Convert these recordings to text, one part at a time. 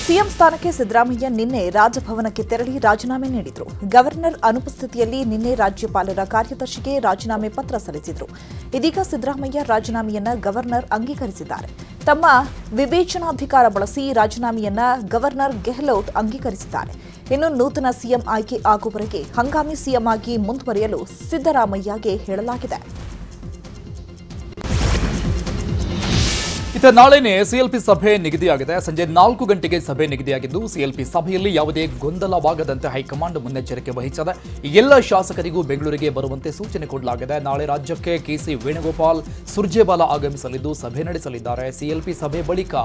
CM ಸ್ಥಾನಕ್ಕೆ ಸಿದ್ದರಾಮಯ್ಯ ನಿನ್ನೆ ರಾಜಭವನಕ್ಕೆ ತೆರಳಿ ರಾಜೀನಾಮೆ ನೀಡಿದರು. ಗವರ್ನರ್ ಅನುಪಸ್ಥಿತಿಯಲ್ಲಿ ನಿನ್ನೆ ರಾಜ್ಯಪಾಲರ ಕಾರ್ಯದರ್ಶಿಗೆ ರಾಜೀನಾಮೆ ಪತ್ರ ಸಲ್ಲಿಸಿದರು. ಇದೀಗ ಸಿದ್ದರಾಮಯ್ಯ ರಾಜೀನಾಮೆಯನ್ನ ಗವರ್ನರ್ ಅಂಗೀಕರಿಸಿದ್ದಾರೆ. ತಮ್ಮ ವಿವೇಚನಾಧಿಕಾರ ಬಳಸಿ ರಾಜೀನಾಮೆಯನ್ನ ಗವರ್ನರ್ ಗೆಹ್ಲೋಟ್ ಅಂಗೀಕರಿಸಿದ್ದಾರೆ. ಇನ್ನು ನೂತನ ಸಿಎಂ ಆಯ್ಕೆ ಆಗುವವರೆಗೆ ಹಂಗಾಮಿ ಸಿಎಂ ಆಗಿ ಮುಂದುವರಿಯಲು ಸಿದ್ದರಾಮಯ್ಯಗೆ ಹೇಳಲಾಗಿದೆ. ನಾಳೆನೇ ಸಿಎಲ್ಪಿ ಸಭೆ ನಿಗದಿಯಾಗಿದೆ. ಸಂಜೆ 4 ಗಂಟೆಗೆ ಸಭೆ ನಿಗದಿಯಾಗಿದ್ದು, ಸಿಎಲ್ಪಿ ಸಭೆಯಲ್ಲಿ ಯಾವುದೇ ಗೊಂದಲವಾಗದಂತೆ ಹೈಕಮಾಂಡ್ ಮುನ್ನೆಚ್ಚರಿಕೆ ವಹಿಸಿದೆ. ಎಲ್ಲ ಶಾಸಕರಿಗೂ ಬೆಂಗಳೂರಿಗೆ ಬರುವಂತೆ ಸೂಚನೆ ಕೊಡಲಾಗಿದೆ. ನಾಳೆ ರಾಜ್ಯಕ್ಕೆ ಕೆಸಿ ವೇಣುಗೋಪಾಲ್ ಸುರ್ಜೇವಾಲಾ ಆಗಮಿಸಲಿದ್ದು ಸಭೆ ನಡೆಸಲಿದ್ದಾರೆ. ಸಿಎಲ್ಪಿ ಸಭೆ ಬಳಿಕ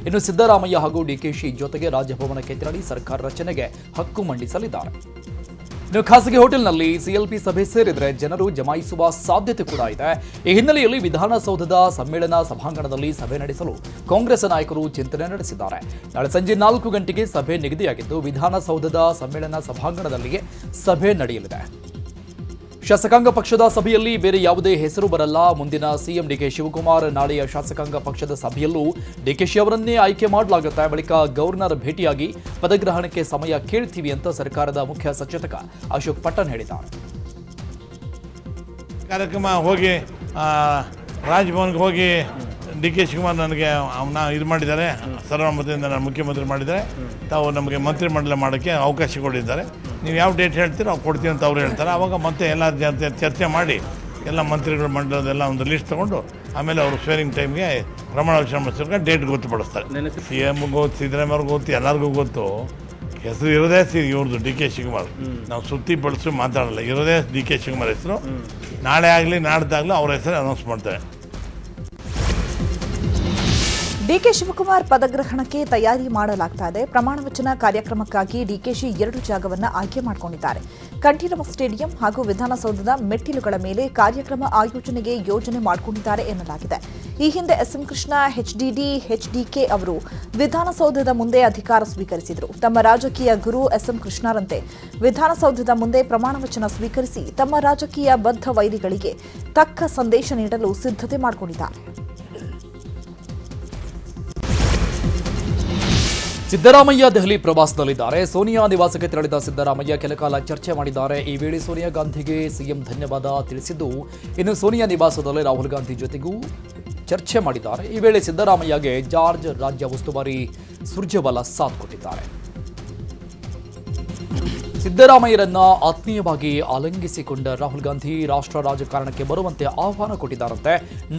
ಇನ್ನು ಸಿದ್ದರಾಮಯ್ಯ ಹಾಗೂ ಡಿಕೆಶಿ ಜೊತೆಗೆ ರಾಜಭವನಕ್ಕೆ ತೆರಳಿ ಸರ್ಕಾರ ರಚನೆಗೆ ಹಕ್ಕು ಮಂಡಿಸಲಿದ್ದಾರೆ. ಇನ್ನು ಖಾಸಗಿ ಹೋಟೆಲ್ನಲ್ಲಿ ಸಿಎಲ್ಪಿ ಸಭೆ ಸೇರಿದರೆ ಜನರು ಜಮಾಯಿಸುವ ಸಾಧ್ಯತೆ ಕೂಡ ಇದೆ. ಈ ಹಿನ್ನೆಲೆಯಲ್ಲಿ ವಿಧಾನಸೌಧದ ಸಮ್ಮೇಳನ ಸಭಾಂಗಣದಲ್ಲಿ ಸಭೆ ನಡೆಸಲು ಕಾಂಗ್ರೆಸ್ ನಾಯಕರು ಚಿಂತನೆ ನಡೆಸಿದ್ದಾರೆ. ನಾಳೆ ಸಂಜೆ 4 ಗಂಟೆಗೆ ಸಭೆ ನಿಗದಿಯಾಗಿದ್ದು, ವಿಧಾನಸೌಧದ ಸಮ್ಮೇಳನ ಸಭಾಂಗಣದಲ್ಲಿಯೇ ಸಭೆ ನಡೆಯಲಿದೆ. ಶಾಸಕಾಂಗ ಪಕ್ಷದ ಸಭೆಯಲ್ಲಿ ಬೇರೆ ಯಾವುದೇ ಹೆಸರು ಬರಲ್ಲ. ಮುಂದಿನ ಸಿಎಂ ಡಿಕೆ ಶಿವಕುಮಾರ್, ನಾಳೆಯ ಶಾಸಕಾಂಗ ಪಕ್ಷದ ಸಭೆಯಲ್ಲೂ ಡಿಕೆಶಿ ಅವರನ್ನೇ ಆಯ್ಕೆ ಮಾಡಲಾಗುತ್ತೆ. ಬಳಿಕ ಗವರ್ನರ್ ಭೇಟಿಯಾಗಿ ಪದಗ್ರಹಣಕ್ಕೆ ಸಮಯ ಕೇಳ್ತೀವಿ ಅಂತ ಸರ್ಕಾರದ ಮುಖ್ಯ ಸಚೇತಕ ಅಶೋಕ್ ಪಟ್ಟಣ್ ಹೇಳಿದ್ದಾರೆ. ಕಾರ್ಯಕ್ರಮ ಹೋಗಿ ರಾಜಭವನ್ಗೆ ಹೋಗಿ ಡಿ ಕೆ ಶಿವಕುಮಾರ್ ನನಗೆ ಇದು ಮಾಡಿದ್ದಾರೆ, ಸರ್ವಮತದಿಂದ ನಾನು ಮುಖ್ಯಮಂತ್ರಿ ಮಾಡಿದ್ದಾರೆ, ತಾವು ನಮಗೆ ಮಂತ್ರಿಮಂಡಲ ಮಾಡೋಕ್ಕೆ ಅವಕಾಶ ಕೊಟ್ಟಿದ್ದಾರೆ, ನೀವು ಯಾವ ಡೇಟ್ ಹೇಳ್ತೀರೋ ಅವ್ರು ಕೊಡ್ತೀವಿ ಅಂತ ಅವ್ರು ಹೇಳ್ತಾರೆ. ಆವಾಗ ಮತ್ತೆ ಎಲ್ಲ ಚರ್ಚೆ ಮಾಡಿ ಎಲ್ಲ ಮಂತ್ರಿಗಳ ಮಂಡಲದೆಲ್ಲ ಒಂದು ಲಿಸ್ಟ್ ತೊಗೊಂಡು ಆಮೇಲೆ ಅವರು ಸ್ವೇರಿಂಗ್ ಟೈಮ್ಗೆ ಪ್ರಮಾಣ ವಚನ ಮಾಡಿಸೋಕೆ ಡೇಟ್ ಗೊತ್ತುಪಡಿಸ್ತಾರೆ. ಸಿ ಎಮ್ ಗೊತ್ತು, ಸಿದ್ದರಾಮಯ್ಯವ್ರಿಗೆ ಗೊತ್ತು, ಎಲ್ಲರಿಗೂ ಗೊತ್ತು. ಹೆಸರು ಇರೋದೇ ಇವ್ರದ್ದು ಡಿ ಕೆ ಶಿವಕುಮಾರ್. ನಾವು ಸುತ್ತಿ ಬಳಸಿ ಮಾತಾಡಲ್ಲ, ಇರೋದೇ ಡಿ ಕೆ ಶಿವಕುಮಾರ್ ಹೆಸರು. ನಾಳೆ ಆಗಲಿ ನಾಡ್ದಾಗಲೂ ಅವ್ರ ಹೆಸರು ಅನೌನ್ಸ್ ಮಾಡ್ತಾರೆ. ಡಿಕೆ ಶಿವಕುಮಾರ್ ಪದಗ್ರಹಣಕ್ಕೆ ತಯಾರಿ ಮಾಡಲಾಗ್ತಾ ಇದೆ. ಪ್ರಮಾಣ ವಚನ ಕಾರ್ಯಕ್ರಮಕ್ಕಾಗಿ ಡಿಕೆಶಿ 2 ಜಾಗವನ್ನು ಆಯ್ಕೆ ಮಾಡಿಕೊಂಡಿದ್ದಾರೆ. ಕಂಠೀರವ ಸ್ಟೇಡಿಯಂ ಹಾಗೂ ವಿಧಾನಸೌಧದ ಮೆಟ್ಟಿಲುಗಳ ಮೇಲೆ ಕಾರ್ಯಕ್ರಮ ಆಯೋಜನೆಗೆ ಯೋಜನೆ ಮಾಡಿಕೊಂಡಿದ್ದಾರೆ ಎನ್ನಲಾಗಿದೆ. ಈ ಹಿಂದೆ ಎಸ್ಎಂ ಕೃಷ್ಣ, ಎಚ್ಡಿಕೆ ಅವರು ವಿಧಾನಸೌಧದ ಮುಂದೆ ಅಧಿಕಾರ ಸ್ವೀಕರಿಸಿದರು. ತಮ್ಮ ರಾಜಕೀಯ ಗುರು ಎಸ್ಎಂ ಕೃಷ್ಣರಂತೆ ವಿಧಾನಸೌಧದ ಮುಂದೆ ಪ್ರಮಾಣ ವಚನ ಸ್ವೀಕರಿಸಿ ತಮ್ಮ ರಾಜಕೀಯ ಬದ್ಧ ವೈರಿಗಳಿಗೆ ತಕ್ಕ ಸಂದೇಶ ನೀಡಲು ಸಿದ್ಧತೆ ಮಾಡಿಕೊಂಡಿದ್ದಾರೆ. ಸಿದ್ದರಾಮಯ್ಯ ದೆಹಲಿ ಪ್ರವಾಸದಲ್ಲಿದ್ದಾರೆ. ಸೋನಿಯಾ ನಿವಾಸಕ್ಕೆ ತೆರಳಿದ ಸಿದ್ದರಾಮಯ್ಯ ಕೆಲಕಾಲ ಚರ್ಚೆ ಮಾಡಿದ್ದಾರೆ. ಈ ವೇಳೆ ಸೋನಿಯಾ ಗಾಂಧಿಗೆ ಸಿಎಂ ಧನ್ಯವಾದ ತಿಳಿಸಿದ್ದು, ಇನ್ನು ಸೋನಿಯಾ ನಿವಾಸದಲ್ಲಿ ರಾಹುಲ್ ಗಾಂಧಿ ಜೊತೆಗೂ ಚರ್ಚೆ ಮಾಡಿದ್ದಾರೆ. ಈ ವೇಳೆ ಸಿದ್ದರಾಮಯ್ಯಗೆ ಜಾರ್ಜ್ ರಾಜ್ಯ ಉಸ್ತುವಾರಿ ಸುರ್ಜೇವಾಲಾ ಸಾಥ್ ಕೊಟ್ಟಿದ್ದಾರೆ. ಸಿದ್ದರಾಮಯ್ಯರನ್ನ ಆತ್ಮೀಯವಾಗಿ ಆಲಿಂಗಿಸಿಕೊಂಡ ರಾಹುಲ್ ಗಾಂಧಿ ರಾಷ್ಟ್ರ ರಾಜಕಾರಣಕ್ಕೆ ಬರುವಂತೆ ಆಹ್ವಾನ ಕೊಟ್ಟಿದ್ದಾರಂತೆ.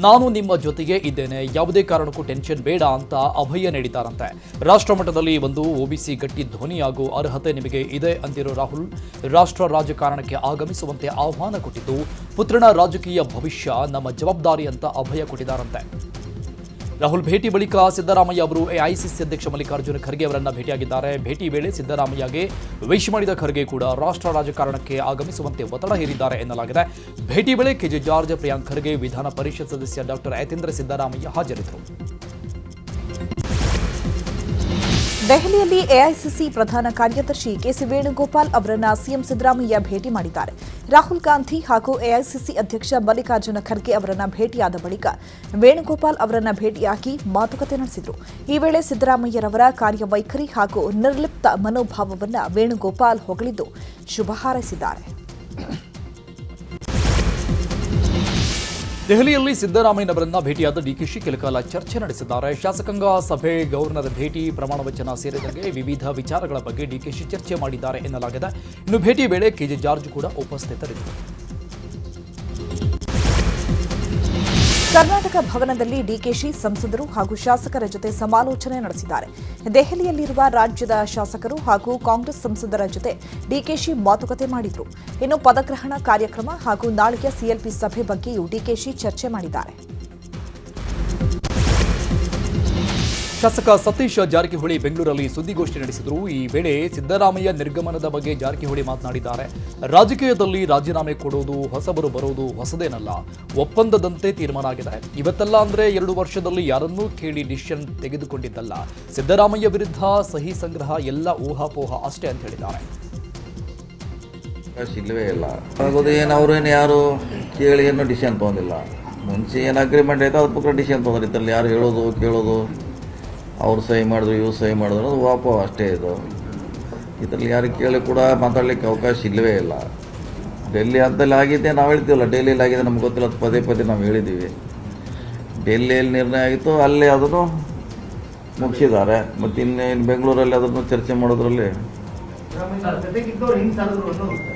ನಾನು ನಿಮ್ಮ ಜೊತೆಗೆ ಇದ್ದೇನೆ, ಯಾವುದೇ ಕಾರಣಕ್ಕೂ ಟೆನ್ಷನ್ ಬೇಡ ಅಂತ ಅಭಯ ನೀಡಿದ್ದಾರಂತೆ. ರಾಷ್ಟ್ರ ಮಟ್ಟದಲ್ಲಿ ಒಂದು ಒಬಿಸಿ ಗಟ್ಟಿ ಧ್ವನಿಯಾಗುವ ಅರ್ಹತೆ ನಿಮಗೆ ಇದೆ ಅಂದಿರೋ ರಾಹುಲ್ ರಾಷ್ಟ್ರ ರಾಜಕಾರಣಕ್ಕೆ ಆಗಮಿಸುವಂತೆ ಆಹ್ವಾನ ಕೊಟ್ಟಿದ್ದು, ಪುತ್ರನ ರಾಜಕೀಯ ಭವಿಷ್ಯ ನಮ್ಮ ಜವಾಬ್ದಾರಿ ಅಂತ ಅಭಯ ಕೊಟ್ಟಿದ್ದಾರಂತೆ. ರಾಹುಲ್ ಭೇಟಿ ಬಳಿಕ ಸಿದ್ದರಾಮಯ್ಯ ಅವರು ಎಐಸಿಸಿ ಅಧ್ಯಕ್ಷ ಮಲ್ಲಿಕಾರ್ಜುನ ಖರ್ಗೆ ಅವರನ್ನ ಭೇಟಿಯಾಗಿದ್ದಾರೆ. ಭೇಟಿ ವೇಳೆ ಸಿದ್ದರಾಮಯ್ಯಗೆ ವಿಶ್ ಮಾಡಿದ ಖರ್ಗೆ ಕೂಡ ರಾಷ್ಟ್ರ ರಾಜಕಾರಣಕ್ಕೆ ಆಗಮಿಸುವಂತೆ ಒತ್ತಡ ಹೇರಿದ್ದಾರೆ ಎನ್ನಲಾಗಿದೆ. ಭೇಟಿ ವೇಳೆ ಕೆಜೆ ಜಾರ್ಜ್, ಪ್ರಿಯಾಂಕ್ ಖರ್ಗೆ, ವಿಧಾನ ಪರಿಷತ್ ಸದಸ್ಯ ಡಾಕ್ಟರ್ ಯತೀಂದ್ರ ಸಿದ್ದರಾಮಯ್ಯ ಹಾಜರಿದ್ದರು. ದೆಹಲಿಯಲ್ಲಿ ಎಐಸಿಸಿ ಪ್ರಧಾನ ಕಾರ್ಯದರ್ಶಿ ಕೆಸಿ ವೇಣುಗೋಪಾಲ್ ಅವರನ್ನ ಸಿಎಂ ಸಿದ್ದರಾಮಯ್ಯ ಭೇಟಿ ಮಾಡಿದ್ದಾರೆ. ರಾಹುಲ್ ಗಾಂಧಿ ಹಾಗೂ ಎಐಸಿಸಿ ಅಧ್ಯಕ್ಷ ಮಲ್ಲಿಕಾರ್ಜುನ ಖರ್ಗೆ ಅವರನ್ನ ಭೇಟಿಯಾದ ಬಳಿಕ ವೇಣುಗೋಪಾಲ್ ಅವರನ್ನ ಭೇಟಿಯಾಗಿ ಮಾತುಕತೆ ನಡೆಸಿದರು. ಈ ವೇಳೆ ಸಿದ್ದರಾಮಯ್ಯರವರ ಕಾರ್ಯವೈಖರಿ ಹಾಗೂ ನಿರ್ಲಿಪ್ತ ಮನೋಭಾವವನ್ನು ವೇಣುಗೋಪಾಲ್ ಹೊಗಳಿದ್ದು ಶುಭ ಹಾರೈಸಿದ್ದಾರೆ. ದೆಹಲಿಯಲ್ಲಿ ಸಿದ್ದರಾಮಯ್ಯನವರನ್ನ ಭೇಟಿಯಾದ ಡಿಕೆಶಿ ಕೆಲಕಾಲ ಚರ್ಚೆ ನಡೆಸಿದ್ದಾರೆ. ಶಾಸಕಾಂಗ ಸಭೆ, ಗವರ್ನರ್ ಭೇಟಿ, ಪ್ರಮಾಣ ವಚನ ಸೇರಿದಂತೆ ವಿವಿಧ ವಿಚಾರಗಳ ಬಗ್ಗೆ ಡಿಕೆಶಿ ಚರ್ಚೆ ಮಾಡಿದ್ದಾರೆ ಎನ್ನಲಾಗಿದೆ. ಇನ್ನು ಭೇಟಿ ವೇಳೆ ಕೆಜೆ ಜಾರ್ಜ್ ಕೂಡ ಉಪಸ್ಥಿತರಿದ್ದರು. ಕರ್ನಾಟಕ ಭವನದಲ್ಲಿ ಡಿಕೆಶಿ ಸಂಸದರು ಹಾಗೂ ಶಾಸಕರ ಜೊತೆ ಸಮಾಲೋಚನೆ ನಡೆಸಿದ್ದಾರೆ. ದೆಹಲಿಯಲ್ಲಿರುವ ರಾಜ್ಯದ ಶಾಸಕರು ಹಾಗೂ ಕಾಂಗ್ರೆಸ್ ಸಂಸದರ ಜೊತೆ ಡಿಕೆಶಿ ಮಾತುಕತೆ ಮಾಡಿದರು. ಇನ್ನು ಪದಗ್ರಹಣ ಕಾರ್ಯಕ್ರಮ ಹಾಗೂ ನಾಳೆಯ ಸಿಎಲ್ಪಿ ಸಭೆ ಬಗ್ಗೆಯೂ ಡಿಕೆಶಿ ಚರ್ಚೆ ಮಾಡಿದ್ದಾರೆ. ಶಾಸಕ ಸತೀಶ್ ಜಾರಕಿಹೊಳಿ ಬೆಂಗಳೂರಲ್ಲಿ ಸುದ್ದಿಗೋಷ್ಠಿ ನಡೆಸಿದರು. ಈ ವೇಳೆ ಸಿದ್ದರಾಮಯ್ಯ ನಿರ್ಗಮನದ ಬಗ್ಗೆ ಜಾರಕಿಹೊಳಿ ಮಾತನಾಡಿದ್ದಾರೆ. ರಾಜಕೀಯದಲ್ಲಿ ರಾಜೀನಾಮೆ ಕೊಡೋದು, ಹೊಸಬರು ಬರೋದು ಹೊಸದೇನಲ್ಲ, ಒಪ್ಪಂದದಂತೆ ತೀರ್ಮಾನ ಆಗಿದೆ. ಇವತ್ತೆಲ್ಲ ಅಂದ್ರೆ 2 ವರ್ಷದಲ್ಲಿ ಯಾರನ್ನೂ ಕೇಳಿ ಡಿಸಿಷನ್ ತೆಗೆದುಕೊಂಡಿದ್ದಲ್ಲ. ಸಿದ್ದರಾಮಯ್ಯ ವಿರುದ್ಧ ಸಹಿ ಸಂಗ್ರಹ ಎಲ್ಲ ಊಹಾಪೋಹ ಅಷ್ಟೇ ಅಂತ ಹೇಳಿದ್ದಾರೆ. ಸಿಗ್ಲವೇ ಇಲ್ಲ ಆಗೋದು ಏನು, ಅವ್ರೇನು ಯಾರು ಕೇಳಿ ಏನೋ ಡಿಸಿಷನ್ ತೊಗೊಂಡಿಲ್ಲ. ಮುಂಚೆ ಏನು ಅಗ್ರಿಮೆಂಟ್ ಆಯಿತು ಅದ್ರ ಪ್ರಕಾರ ಡಿಸಿಷನ್ ತೊಗೊಂಡಿತ್ತಲ್ಲ, ಯಾರು ಹೇಳೋದು ಕೇಳೋದು ಅವ್ರು ಸಹಿ ಮಾಡಿದ್ರು ಇವ್ರು ಸಹಿ ಮಾಡಿದ್ರು ಅದು ವಾಪಸ್ ಅಷ್ಟೇ ಇದು. ಇದರಲ್ಲಿ ಯಾರು ಕೇಳಿ ಕೂಡ ಮಾತಾಡಲಿಕ್ಕೆ ಅವಕಾಶ ಇಲ್ಲವೇ ಇಲ್ಲ. ಡೆಲ್ಲಿ ಹಂತದಲ್ಲಿ ಆಗಿದೆ ನಾವು ಹೇಳ್ತೀವಲ್ಲ, ಡೆಲ್ಲಿಯಲ್ಲಿ ಆಗಿದೆ ನಮ್ಗೆ ಗೊತ್ತಿಲ್ಲ, ಅದು ಪದೇ ಪದೇ ನಾವು ಹೇಳಿದ್ದೀವಿ. ಡೆಲ್ಲಿಯಲ್ಲಿ ನಿರ್ಣಯ ಆಗಿತ್ತು, ಅಲ್ಲೇ ಅದನ್ನು ಮುಗಿಸಿದ್ದಾರೆ. ಮತ್ತು ಇನ್ನು ಬೆಂಗಳೂರಲ್ಲಿ ಅದನ್ನು ಚರ್ಚೆ ಮಾಡೋದ್ರಲ್ಲಿ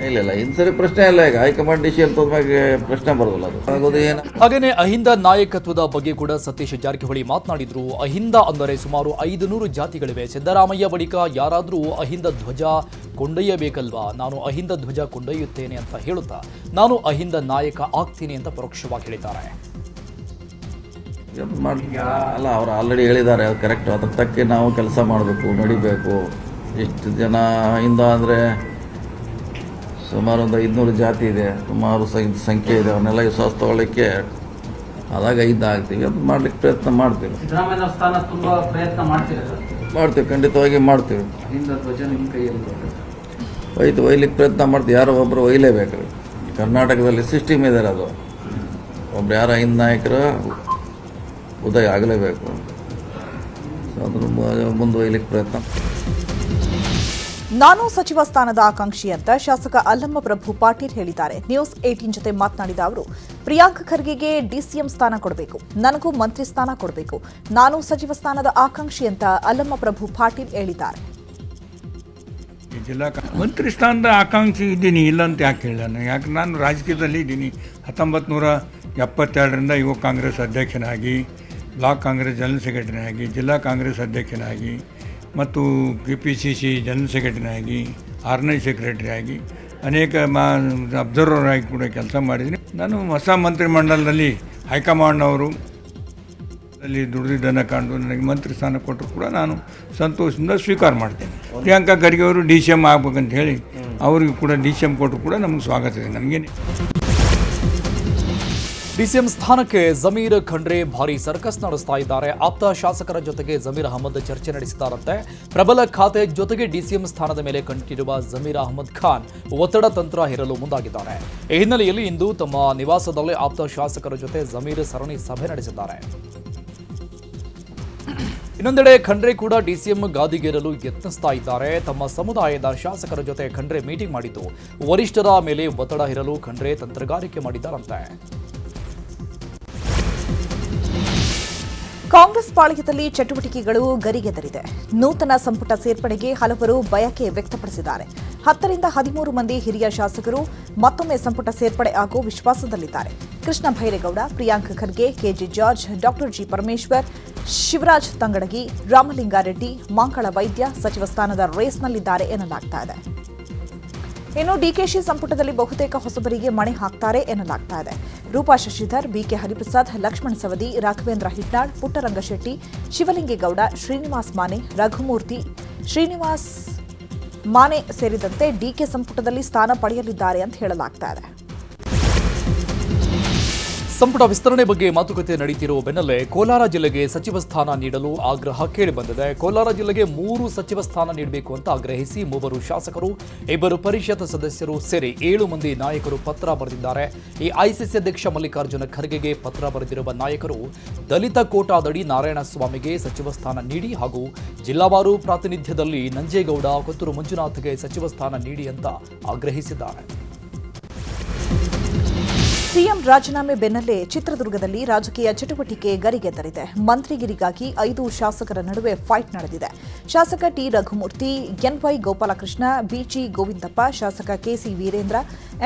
ಇಲ್ಲ ಇನ್ನು ಪ್ರಶ್ನೆ ಇಲ್ಲ. ಈಗ ಹೈಕಮಾಂಡ್ ಡಿಸಿಷನ್ ತೊಂದಾಗ ಪ್ರಶ್ನೆ ಬರೋದಿಲ್ಲ. ಅದು ಆಗೋದು ಏನು. ಹಾಗೇನೆ ಅಹಿಂದ ನಾಯಕತ್ವದ ಬಗ್ಗೆ ಕೂಡ ಸತೀಶ್ ಜಾರಕಿಹೊಳಿ ಮಾತನಾಡಿದ್ರು. ಅಹಿಂದ ಅಂದರೆ ಸುಮಾರು 500 ಜಾತಿಗಳಿವೆ. ಸಿದ್ದರಾಮಯ್ಯ ಬಳಿಕ ಯಾರಾದರೂ ಅಹಿಂದ ಧ್ವಜ ಕೊಂಡೊಯ್ಯಬೇಕಲ್ವಾ? ನಾನು ಅಹಿಂದ ಧ್ವಜ ಕೊಂಡೊಯ್ಯುತ್ತೇನೆ ಅಂತ ಹೇಳುತ್ತಾ ನಾನು ಅಹಿಂದ ನಾಯಕ ಆಗ್ತೀನಿ ಅಂತ ಪರೋಕ್ಷವಾಗಿ ಹೇಳಿದ್ದಾರೆ. ಅಲ್ಲ, ಅವ್ರು ಆಲ್ರೆಡಿ ಹೇಳಿದ್ದಾರೆ, ಅದು ಕರೆಕ್ಟ್. ಅದ್ರ ತಕ್ಕ ನಾವು ಕೆಲಸ ಮಾಡಬೇಕು, ನಡಿಬೇಕು. ಎಷ್ಟು ಜನ ಅಹಿಂದ ಅಂದರೆ ಸುಮಾರು ಒಂದು 500 ಜಾತಿ ಇದೆ, ಸುಮಾರು ಸಂಖ್ಯೆ ಇದೆ. ಅವನ್ನೆಲ್ಲ ವಿಶ್ವಾಸ ತಗೊಳ್ಳಿಕ್ಕೆ ಆದಾಗ ಅಹಿಂದ ಆಗ್ತೀವಿ. ಅದು ಮಾಡ್ಲಿಕ್ಕೆ ಪ್ರಯತ್ನ ಮಾಡ್ತೀವಿ. ಮಾಡ್ತೀವಿ, ಖಂಡಿತವಾಗಿ ಮಾಡ್ತೀವಿ. ಒಯ್ಲಿಕ್ಕೆ ಪ್ರಯತ್ನ ಮಾಡ್ತೀವಿ. ಯಾರೋ ಒಬ್ಬರು ಒಯ್ಲೇಬೇಕು. ಕರ್ನಾಟಕದಲ್ಲಿ ಸಿಸ್ಟಮ್ ಇದೆ, ಅದು ಒಬ್ರು ಯಾರೋ ಅಹಿಂದ ನಾಯಕರು ಉದಯ ಆಗಲೇಬೇಕು. ಅದ್ರ ಮುಂದುವಯ್ಲಿಕ್ಕೆ ಪ್ರಯತ್ನ. ನಾನು ಸಚಿವ ಸ್ಥಾನದ ಆಕಾಂಕ್ಷಿ ಅಂತ ಶಾಸಕ ಅಲ್ಲಮ್ಮ ಪ್ರಭು ಪಾಟೀಲ್ ಹೇಳಿದ್ದಾರೆ. ನ್ಯೂಸ್ 18 ಜೊತೆ ಮಾತನಾಡಿದ ಅವರು, ಪ್ರಿಯಾಂಕ್ ಖರ್ಗೆಗೆ ಡಿಸಿಎಂ ಸ್ಥಾನ ಕೊಡಬೇಕು, ನನಗೂ ಮಂತ್ರಿ ಸ್ಥಾನ ಕೊಡಬೇಕು. ನಾನು ಸಚಿವ ಸ್ಥಾನದ ಆಕಾಂಕ್ಷಿ ಅಂತ ಅಲ್ಲಮ್ಮ ಪ್ರಭು ಪಾಟೀಲ್ ಹೇಳಿದ್ದಾರೆ. ಜಿಲ್ಲಾ ಮಂತ್ರಿ ಸ್ಥಾನದ ಆಕಾಂಕ್ಷಿ ಇದ್ದೀನಿ, ಇಲ್ಲ ಅಂತ ಯಾಕೆ ಹೇಳೋಣ. ಯಾಕೆ ನಾನು ರಾಜಕೀಯದಲ್ಲಿ ಇದ್ದೀನಿ. 1972ರಿಂದ ಯುವ ಕಾಂಗ್ರೆಸ್ ಅಧ್ಯಕ್ಷನಾಗಿ, ಬ್ಲಾಕ್ ಕಾಂಗ್ರೆಸ್ ಜನರಲ್ ಸೆಕ್ರೆಟರಿಯಾಗಿ, ಜಿಲ್ಲಾ ಕಾಂಗ್ರೆಸ್ ಅಧ್ಯಕ್ಷನಾಗಿ ಮತ್ತು KPCC ಜನರಲ್ ಸೆಕ್ರೆಟರಿಯಾಗಿ, ಆರ್ಗನೈಸ್ ಸೆಕ್ರೆಟರಿಯಾಗಿ, ಅನೇಕ ಅಬ್ಸರ್ವರ್ ಆಗಿ ಕೂಡ ಕೆಲಸ ಮಾಡಿದ್ದೀನಿ. ನಾನು ಹೊಸ ಮಂತ್ರಿಮಂಡಲದಲ್ಲಿ ಹೈಕಮಾಂಡ್ ಅವರು ಅಲ್ಲಿ ದುಡಿದಿದ್ದನ್ನು ಕಂಡು ನನಗೆ ಮಂತ್ರಿ ಸ್ಥಾನ ಕೊಟ್ಟರು ಕೂಡ ನಾನು ಸಂತೋಷದಿಂದ ಸ್ವೀಕಾರ ಮಾಡ್ತೇನೆ. ಪ್ರಿಯಾಂಕಾ ಖರ್ಗೆ ಅವರು DCM ಆಗ್ಬೇಕಂತ ಹೇಳಿ ಅವರಿಗೂ ಕೂಡ DCM ಕೊಟ್ಟರು ಕೂಡ ನಮಗೆ ಸ್ವಾಗತ ಇದೆ. ನಮಗೇನೆ ಡಿಸಿಎಂ ಸ್ಥಾನಕ್ಕೆ ಜಮೀರ್ ಖಂಡ್ರೆ ಭಾರಿ ಸರ್ಕಸ್ ನಡೆಸ್ತಾ ಇದ್ದಾರೆ. ಆಪ್ತ ಶಾಸಕರ ಜೊತೆಗೆ ಜಮೀರ್ ಅಹಮದ್ ಚರ್ಚೆ ನಡೆಸಿದ್ದಾರಂತೆ. ಪ್ರಬಲ ಖಾತೆ ಜೊತೆಗೆ ಡಿಸಿಎಂ ಸ್ಥಾನದ ಮೇಲೆ ಕಂಟಿರುವ ಜಮೀರ್ ಅಹಮದ್ ಖಾನ್ ಒತ್ತಡ ತಂತ್ರ ಹೇರಲು ಮುಂದಾಗಿದ್ದಾರೆ. ಈ ಹಿನ್ನೆಲೆಯಲ್ಲಿ ಇಂದು ತಮ್ಮ ನಿವಾಸದಲ್ಲಿ ಆಪ್ತ ಶಾಸಕರ ಜೊತೆ ಜಮೀರ್ ಸರಣಿ ಸಭೆ ನಡೆಸಿದ್ದಾರೆ. ಇನ್ನೊಂದೆಡೆ ಖಂಡ್ರೆ ಕೂಡ ಡಿಸಿಎಂ ಗಾದಿಗೇರಲು ಯತ್ನಿಸ್ತಾ ಇದ್ದಾರೆ. ತಮ್ಮ ಸಮುದಾಯದ ಶಾಸಕರ ಜೊತೆ ಖಂಡ್ರೆ ಮೀಟಿಂಗ್ ಮಾಡಿದ್ದು ವರಿಷ್ಠರ ಮೇಲೆ ಒತ್ತಡ ಹೇರಲು ಖಂಡ್ರೆ ತಂತ್ರಗಾರಿಕೆ ಮಾಡಿದ್ದಾರಂತೆ. ಕಾಂಗ್ರೆಸ್ ಪಾಳಯದಲ್ಲಿ ಚಟುವಟಿಕೆಗಳು ಗರಿಗೆದರಿದೆ. ನೂತನ ಸಂಪುಟ ಸೇರ್ಪಡೆಗೆ ಹಲವರು ಬಯಕೆ ವ್ಯಕ್ತಪಡಿಸಿದ್ದಾರೆ. 10ರಿಂದ 13 ಮಂದಿ ಹಿರಿಯ ಶಾಸಕರು ಮತ್ತೊಮ್ಮೆ ಸಂಪುಟ ಸೇರ್ಪಡೆ ಆಗೋ ವಿಶ್ವಾಸದಲ್ಲಿದ್ದಾರೆ. ಕೃಷ್ಣ ಭೈರೇಗೌಡ, ಪ್ರಿಯಾಂಕ್ ಖರ್ಗೆ, KG ಜಾರ್ಜ್, ಡಾ ಜಿ ಪರಮೇಶ್ವರ್, ಶಿವರಾಜ್ ತಂಗಡಗಿ, ರಾಮಲಿಂಗಾರೆಡ್ಡಿ, ಮಾಂಕಳ ವೈದ್ಯ ಸಚಿವ ಸ್ಥಾನದ ರೇಸ್ನಲ್ಲಿದ್ದಾರೆ ಎನ್ನಲಾಗ್ತಾ ಇದೆ. ಇನ್ನು ಡಿಕೆಶಿ ಸಂಪುಟದಲ್ಲಿ ಬಹುತೇಕ ಹೊಸಬರಿಗೆ ಮಣೆ ಹಾಕ್ತಾರೆ ಎನ್ನಲಾಗ್ತಾ ಇದೆ. ರೂಪಾ ಶಶಿಧರ್, BK ಹರಿಪ್ರಸಾದ್, ಲಕ್ಷ್ಮಣ್ ಸವದಿ, ರಾಘವೇಂದ್ರ ಹಿಟ್ನಾಳ್, ಪುಟ್ಟರಂಗಶೆಟ್ಟಿ, ಶಿವಲಿಂಗೇಗೌಡ, ಶ್ರೀನಿವಾಸ್ ಮಾನೆ, ರಘುಮೂರ್ತಿ, ಶ್ರೀನಿವಾಸ್ ಮಾನೆ ಸೇರಿದಂತೆ ಡಿಕೆ ಸಂಪುಟದಲ್ಲಿ ಸ್ಥಾನ ಪಡೆಯಲಿದ್ದಾರೆ ಅಂತ ಹೇಳಲಾಗ್ತಾ ಇದೆ. ಸಂಪುಟ ವಿಸ್ತರಣೆ ಬಗ್ಗೆ ಮಾತುಕತೆ ನಡೆಯುತ್ತಿರುವ ಬೆನ್ನಲ್ಲೇ ಕೋಲಾರ ಜಿಲ್ಲೆಗೆ ಸಚಿವ ಸ್ಥಾನ ನೀಡಲು ಆಗ್ರಹ ಕೇಳಿಬಂದಿದೆ. ಕೋಲಾರ ಜಿಲ್ಲೆಗೆ 3 ಸಚಿವ ಸ್ಥಾನ ನೀಡಬೇಕು ಅಂತ ಆಗ್ರಹಿಸಿ 3 ಶಾಸಕರು, 2 ಪರಿಷತ್ ಸದಸ್ಯರು ಸೇರಿ 7 ಮಂದಿ ನಾಯಕರು ಪತ್ರ ಬರೆದಿದ್ದಾರೆ. ಈ ICC ಅಧ್ಯಕ್ಷ ಮಲ್ಲಿಕಾರ್ಜುನ ಖರ್ಗೆಗೆ ಪತ್ರ ಬರೆದಿರುವ ನಾಯಕರು ದಲಿತ ಕೋಟಾದಡಿ ನಾರಾಯಣಸ್ವಾಮಿಗೆ ಸಚಿವ ಸ್ಥಾನ ನೀಡಿ ಹಾಗೂ ಜಿಲ್ಲಾವಾರು ಪ್ರಾತಿನಿಧ್ಯದಲ್ಲಿ ನಂಜೇಗೌಡ, ಕೊತ್ತೂರು ಮಂಜುನಾಥ್ಗೆ ಸಚಿವ ಸ್ಥಾನ ನೀಡಿ ಅಂತ ಆಗ್ರಹಿಸಿದ್ದಾರೆ. ಸಿಎಂ ರಾಜೀನಾಮೆ ಬೆನ್ನಲ್ಲೇ ಚಿತ್ರದುರ್ಗದಲ್ಲಿ ರಾಜಕೀಯ ಚಟುವಟಿಕೆ ಗರಿಗೆದರಿದೆ. ಮಂತ್ರಿಗಿರಿಗಾಗಿ 5 ಶಾಸಕರ ನಡುವೆ ಫೈಟ್ ನಡೆದಿದೆ. ಶಾಸಕ T Raghumurthy, NY Gopalakrishna, BG Govindappa, ಶಾಸಕ KC Veerendra,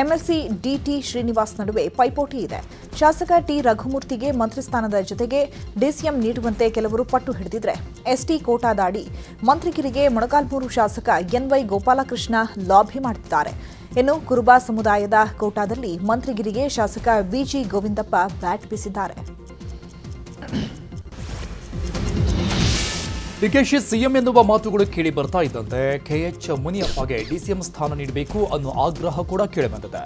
MLC DT Srinivas ನಡುವೆ ಪೈಪೋಟಿ ಇದೆ. ಶಾಸಕ ಟಿ ರಘುಮೂರ್ತಿಗೆ ಮಂತ್ರಿ ಸ್ಥಾನದ ಜೊತೆಗೆ DCM ನೀಡುವಂತೆ ಕೆಲವರು ಪಟ್ಟು ಹಿಡಿದಿದ್ರೆ, ST ಕೋಟಾದಾಡಿ ಮಂತ್ರಿಗಿರಿಗೆ ಮೊಳಕಾಲ್ಮೂರು ಶಾಸಕ NY ಗೋಪಾಲಕೃಷ್ಣ ಲಾಬಿ ಮಾಡುತ್ತಿದ್ದಾರೆ. ಇನ್ನು ಕುರುಬ ಸಮುದಾಯದ ಕೋಟಾದಲ್ಲಿ ಮಂತ್ರಿಗಿರಿಗೆ ಶಾಸಕ BG ಗೋವಿಂದಪ್ಪ ಬ್ಯಾಟ್ ಬೀಸಿದ್ದಾರೆ. ಡಿಕೆಶಿ ಸಿಎಂ ಎನ್ನುವ ಮಾತುಗಳು ಕೇಳಿ ಬರ್ತಾ ಇದ್ದಂತೆ KH ಮುನಿಯಪ್ಪಗೆ DCM ಸ್ಥಾನ ನೀಡಬೇಕು ಅನ್ನೋ ಆಗ್ರಹ ಕೂಡ ಕೇಳಿಬಂದಿದೆ.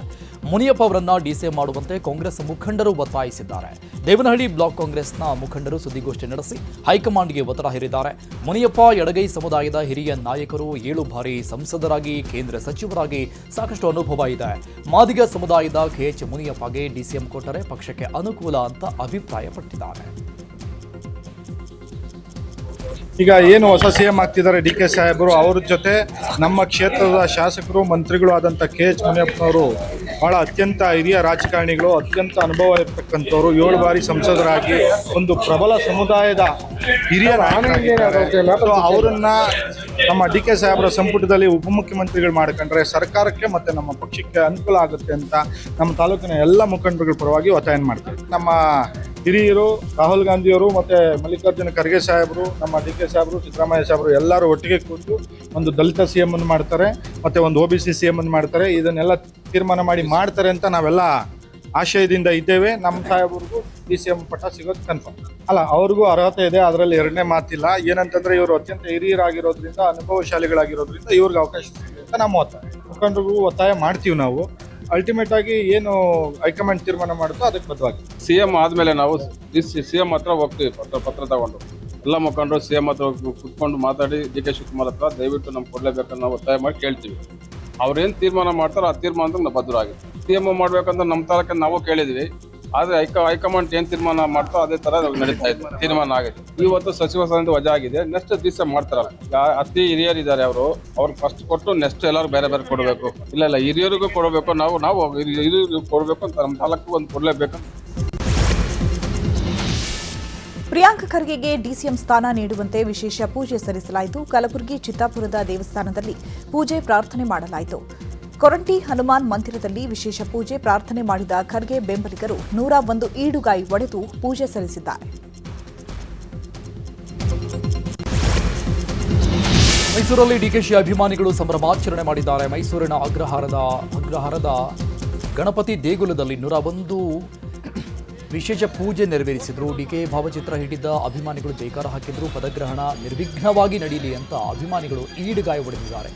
ಮುನಿಯಪ್ಪ ಅವರನ್ನ DCM ಮಾಡುವಂತೆ ಕಾಂಗ್ರೆಸ್ ಮುಖಂಡರು ಒತ್ತಾಯಿಸಿದ್ದಾರೆ. ದೇವನಹಳ್ಳಿ ಬ್ಲಾಕ್ ಕಾಂಗ್ರೆಸ್ನ ಮುಖಂಡರು ಸುದ್ದಿಗೋಷ್ಠಿ ನಡೆಸಿ ಹೈಕಮಾಂಡ್ಗೆ ಒತ್ತಡ ಹೇರಿದ್ದಾರೆ. ಮುನಿಯಪ್ಪ ಎಡಗೈ ಸಮುದಾಯದ ಹಿರಿಯ ನಾಯಕರು, 7 ಬಾರಿ ಸಂಸದರಾಗಿ, ಕೇಂದ್ರ ಸಚಿವರಾಗಿ ಸಾಕಷ್ಟು ಅನುಭವ ಇದೆ. ಮಾದಿಗ ಸಮುದಾಯದ KH ಮುನಿಯಪ್ಪಗೆ DCM ಕೊಟ್ಟರೆ ಪಕ್ಷಕ್ಕೆ ಅನುಕೂಲ ಅಂತ ಅಭಿಪ್ರಾಯಪಟ್ಟಿದ್ದಾರೆ. ಈಗ ಏನು ಹೊಸ CM ಆಗ್ತಿದ್ದಾರೆ DK ಸಾಹೇಬರು, ಅವ್ರ ಜೊತೆ ನಮ್ಮ ಕ್ಷೇತ್ರದ ಶಾಸಕರು ಮಂತ್ರಿಗಳು ಆದಂಥ KH ಮುನಿಯಪ್ಪನವರು ಬಹಳ ಅತ್ಯಂತ ಹಿರಿಯ ರಾಜಕಾರಣಿಗಳು, ಅತ್ಯಂತ ಅನುಭವ ಇರ್ತಕ್ಕಂಥವ್ರು, 7 ಬಾರಿ ಸಂಸದರಾಗಿ ಒಂದು ಪ್ರಬಲ ಸಮುದಾಯದ ಹಿರಿಯ ನಾಯಕರಾಗಿದ್ದಾರೆ. ಅವರನ್ನ ನಮ್ಮ DK ಸಾಹೇಬರ ಸಂಪುಟದಲ್ಲಿ ಉಪಮುಖ್ಯಮಂತ್ರಿಗಳು ಮಾಡ್ಕೊಂಡ್ರೆ ಸರ್ಕಾರಕ್ಕೆ ಮತ್ತೆ ನಮ್ಮ ಪಕ್ಷಕ್ಕೆ ಅನುಕೂಲ ಆಗುತ್ತೆ ಅಂತ ನಮ್ಮ ತಾಲೂಕಿನ ಎಲ್ಲ ಮುಖಂಡರುಗಳ ಪರವಾಗಿ ಒತ್ತಾಯ ಮಾಡ್ತಾರೆ. ನಮ್ಮ ಹಿರಿಯರು ರಾಹುಲ್ ಗಾಂಧಿಯವರು ಮತ್ತೆ ಮಲ್ಲಿಕಾರ್ಜುನ ಖರ್ಗೆ ಸಾಹೇಬರು, ನಮ್ಮ DK ಸಾಹೇಬರು, ಸಿದ್ದರಾಮಯ್ಯ ಸಾಹೇಬರು ಎಲ್ಲರೂ ಒಟ್ಟಿಗೆ ಕೂತು ಒಂದು ದಲಿತ CM ಅನ್ನು ಮಾಡ್ತಾರೆ, ಮತ್ತೆ ಒಂದು OBC CM ಅನ್ನು ಮಾಡ್ತಾರೆ. ಇದನ್ನೆಲ್ಲ ತೀರ್ಮಾನ ಮಾಡ್ತಾರೆ ಅಂತ ನಾವೆಲ್ಲ ಆಶಯದಿಂದ ಇದ್ದೇವೆ. ನಮ್ಮ ಸಾಹೇಬ್ರಿಗೂ DCM ಪಟ್ಟ ಸಿಗೋದು ಕನ್ಫರ್ಮ್ ಅಲ್ಲ, ಅವ್ರಿಗೂ ಅರ್ಹತೆ ಇದೆ, ಅದರಲ್ಲಿ ಎರಡನೇ ಮಾತಿಲ್ಲ. ಏನಂತಂದ್ರೆ ಇವರು ಅತ್ಯಂತ ಹಿರಿಯರಾಗಿರೋದ್ರಿಂದ, ಅನುಭವಶಾಲಿಗಳಾಗಿರೋದ್ರಿಂದ ಇವ್ರಿಗೆ ಅವಕಾಶ ಸಿಗುತ್ತೆ ಅಂತ ನಮ್ಮ ಒತ್ತಾಯ. ಮುಖಂಡರಿಗೂ ಒತ್ತಾಯ ಮಾಡ್ತೀವಿ ನಾವು. ಅಲ್ಟಿಮೇಟ್ ಆಗಿ ಏನು ಹೈಕಮಾಂಡ್ ತೀರ್ಮಾನ ಮಾಡುತ್ತೋ ಅದಕ್ಕೆ ಬದ್ಧವಾಗಿ CM ಆದಮೇಲೆ ನಾವು CM ಹತ್ರ ಹೋಗ್ತೀವಿ, ಪತ್ರ ತಗೊಂಡು ಎಲ್ಲ ಮುಖಂಡರು CM ಹತ್ರ ಕುತ್ಕೊಂಡು ಮಾತಾಡಿ DK ಶಿವಕುಮಾರ್ ಹತ್ರ ದಯವಿಟ್ಟು ನಮ್ಗೆ ಕೊಡಲೇಬೇಕಂತ ನಾವು ಒತ್ತಾಯ ಮಾಡಿ ಕೇಳ್ತೀವಿ. ಅವ್ರೇನು ತೀರ್ಮಾನ ಮಾಡ್ತಾರೋ ಆ ತೀರ್ಮಾನಕ್ಕೆ ನಾವು ಬದ್ಧರಾಗಿತ್ತು. CM ಮಾಡ್ಬೇಕಂತ ನಮ್ಮ ತಾಲೂಕಲ್ಲಿ ನಾವು ಕೇಳಿದ್ವಿ, ಆದರೆ ಹೈಕಮಾಂಡ್ ಏನು ತೀರ್ಮಾನ ಮಾಡ್ತೋ ಅದೇ ಥರ ನಡೀತಾ ಇತ್ತು, ತೀರ್ಮಾನ ಆಗಿದೆ. ಇವತ್ತು ಸಚಿವ ಸ್ಥಾನದ ವಜಾ ಆಗಿದೆ, ನೆಕ್ಸ್ಟ್ ದಿವಸ ಮಾಡ್ತಾರಲ್ಲ. ಅತಿ ಹಿರಿಯರಿದ್ದಾರೆ ಅವ್ರಿಗೆ ಫಸ್ಟ್ ಕೊಟ್ಟು ನೆಕ್ಸ್ಟ್ ಎಲ್ಲರೂ ಬೇರೆ ಬೇರೆ ಕೊಡಬೇಕು. ಇಲ್ಲ ಹಿರಿಯರಿಗೂ ಕೊಡಬೇಕು, ನಾವು ಹಿರಿಯರಿಗೂ ಕೊಡಬೇಕು ಅಂತ ನಮ್ಮ ತಾಲೂಕು ಒಂದು ಕೊಡಲೇಬೇಕು. ಪ್ರಿಯಾಂಕ್ ಖರ್ಗೆಗೆ DCM ಸ್ಥಾನ ನೀಡುವಂತೆ ವಿಶೇಷ ಪೂಜೆ ಸಲ್ಲಿಸಲಾಯಿತು. ಕಲಬುರಗಿ ಚಿತ್ತಾಪುರದ ದೇವಸ್ಥಾನದಲ್ಲಿ ಪೂಜೆ ಪ್ರಾರ್ಥನೆ ಮಾಡಲಾಯಿತು. ಕೊರಂಟಿ ಹನುಮಾನ್ ಮಂದಿರದಲ್ಲಿ ವಿಶೇಷ ಪೂಜೆ ಪ್ರಾರ್ಥನೆ ಮಾಡಿದ ಖರ್ಗೆ ಬೆಂಬಲಿಗರು 101 ಈಡುಗಾಯಿ ಒಡೆದು ಪೂಜೆ ಸಲ್ಲಿಸಿದ್ದಾರೆ. ಮೈಸೂರಲ್ಲಿ DKಶಿ ಅಭಿಮಾನಿಗಳು ಸಂಭ್ರಮಾಚರಣೆ ಮಾಡಿದ್ದಾರೆ. ಮೈಸೂರಿನ ಅಗ್ರಹಾರದ ಗಣಪತಿ ದೇಗುಲದಲ್ಲಿ 101 ವಿಶೇಷ ಪೂಜೆ ನೆರವೇರಿಸಿದ್ರು. DK ಭಾವಚಿತ್ರ ಹಿಡಿದ ಅಭಿಮಾನಿಗಳು ಜೈಕಾರ ಹಾಕಿದ್ರು. ಪದಗ್ರಹಣ ನಿರ್ವಿಘ್ನವಾಗಿ ನಡೆಯಲಿ ಅಂತ ಅಭಿಮಾನಿಗಳು ಈಡುಗಾಯಿ ಹೊಡೆದಿದ್ದಾರೆ.